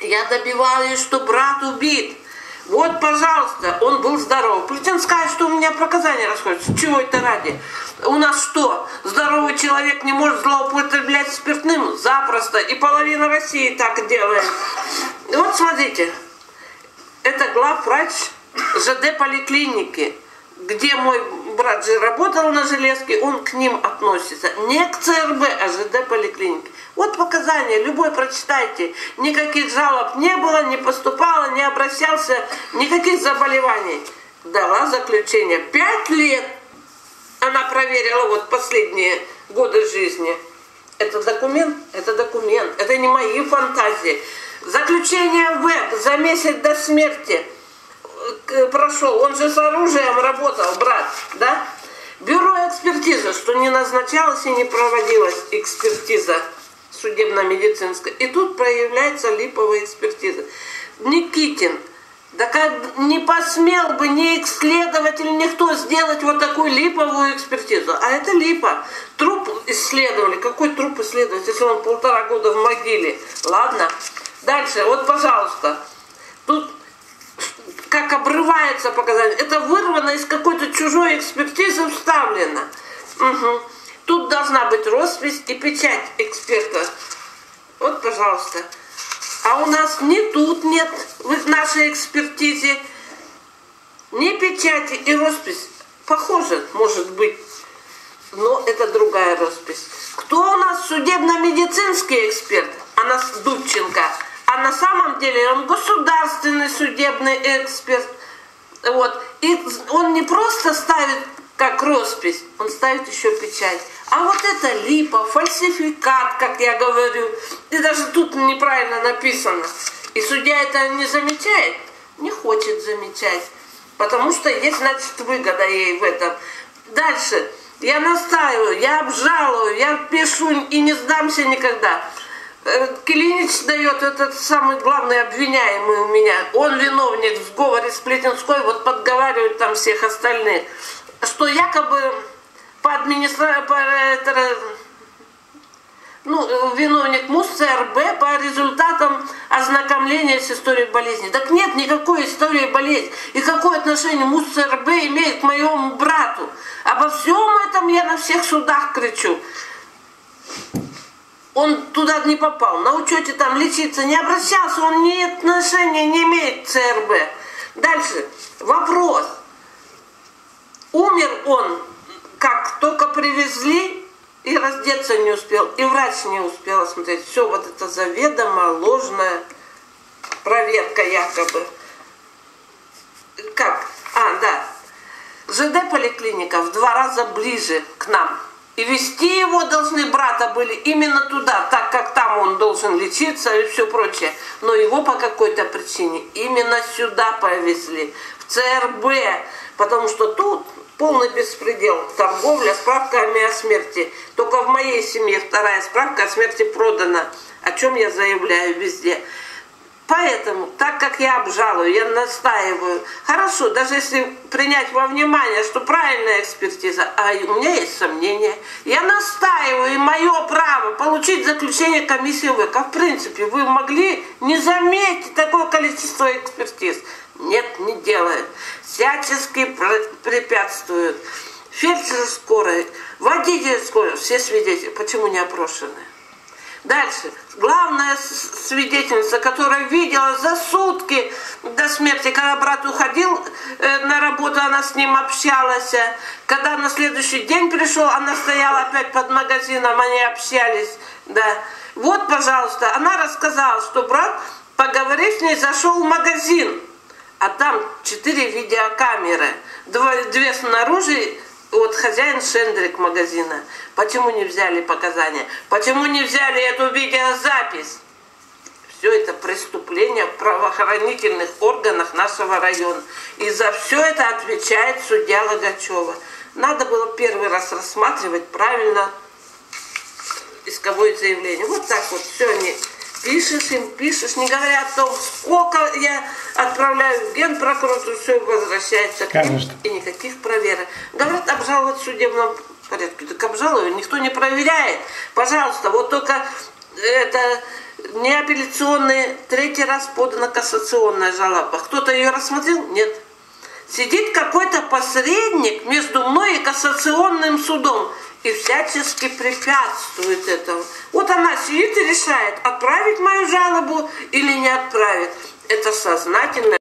Я добиваюсь, что брат убит. Вот, пожалуйста, он был здоров. Путин скажет, что у меня показания расходятся. Чего это ради? У нас что, здоровый человек не может злоупотреблять спиртным? Запросто. И половина России так делает. Вот смотрите, это главврач ЖД поликлиники, где мой брат же работал на железке, он к ним относится. Не к ЦРБ, а ЖД поликлиники. Вот показания, любой прочитайте. Никаких жалоб не было, не поступало, не обращался, никаких заболеваний. Дала заключение. 5 лет она проверила вот последние годы жизни. Это документ? Это документ. Это не мои фантазии. Заключение В за месяц до смерти прошел. Он же с оружием работал, брат, да? Бюро экспертизы, что не назначалась и не проводилась экспертиза судебно-медицинская. И тут проявляется липовая экспертиза. Никитин, да как не посмел бы ни следователь, никто сделать вот такую липовую экспертизу. А это липа. Труп исследовали. Какой труп исследовать, если он 1,5 года в могиле? Ладно. Дальше, вот, пожалуйста. Тут как обрывается показание. Это вырвано из какой-то чужой экспертизы, вставлено. Угу. Тут должна быть роспись и печать эксперта. Вот, пожалуйста. А у нас ни тут нет в нашей экспертизе ни печати и роспись. Похоже, может быть, но это другая роспись. Кто у нас судебно-медицинский эксперт? Она Дудченко. А на самом деле он государственный судебный эксперт. Вот. И он не просто ставит как роспись, он ставит еще печать. А вот это липа, фальсификат, как я говорю. И даже тут неправильно написано. И судья это не замечает, не хочет замечать. Потому что есть, значит, выгода ей в этом. Дальше. Я настаиваю, я обжалую, я пишу и не сдамся никогда. Килинич дает, этот самый главный обвиняемый у меня. Он виновник в сговоре с Плетенской, вот подговаривает там всех остальных. Что якобы по виновник МУС ЦРБ по результатам ознакомления с историей болезни. Так нет никакой истории болезни. И какое отношение МУС ЦРБ имеет к моему брату? Обо всем этом я на всех судах кричу. Он туда не попал, на учете там лечиться не обращался, он ни отношения не имеет к ЦРБ. Дальше, вопрос. Умер он, как только привезли, и раздеться не успел, и врач не успел осмотреть. Все, вот это заведомо ложная проверка якобы. Как? Да. ЖД поликлиника в 2 раза ближе к нам. И везти его должны брата были именно туда, так как там он должен лечиться и все прочее. Но его по какой-то причине именно сюда повезли, в ЦРБ, потому что тут полный беспредел, торговля справками о смерти. Только в моей семье 2-я справка о смерти продана, о чем я заявляю везде. Поэтому, так как я обжалую, я настаиваю. Хорошо, даже если принять во внимание, что правильная экспертиза, а у меня есть сомнения, я настаиваю, и мое право получить заключение комиссии ВК. В принципе, вы могли не заметить такое количество экспертиз. Нет, не делают. Всячески препятствуют. Фельдшер скорой, водитель скорой, все свидетели. Почему не опрошены? Дальше. Главная свидетельница, которая видела за сутки до смерти, когда брат уходил на работу, она с ним общалась. Когда на следующий день пришел, она стояла опять под магазином, они общались. Да. Вот, пожалуйста, она рассказала, что брат, поговорив с ней, зашел в магазин. А там 4 видеокамеры. 2 снаружи. Вот хозяин Шендрик магазина. Почему не взяли показания? Почему не взяли эту видеозапись? Все это преступление в правоохранительных органах нашего района. И за все это отвечает судья Логачева. Надо было первый раз рассматривать правильно исковое заявление. Вот так вот все они. Пишешь им, пишешь, не говоря о том, сколько я отправляю в Генпрокуратуру, все возвращается к ним, и никаких проверок. Говорят, обжаловать в судебном порядке. Так обжалую, никто не проверяет. Пожалуйста, вот только это не апелляционная, 3-й раз подана кассационная жалоба. Кто-то ее рассмотрел? Нет. Сидит какой-то посредник между мной и кассационным судом и всячески препятствует этому. Вот она сидит и решает, отправить мою жалобу или не отправить. Это сознательно.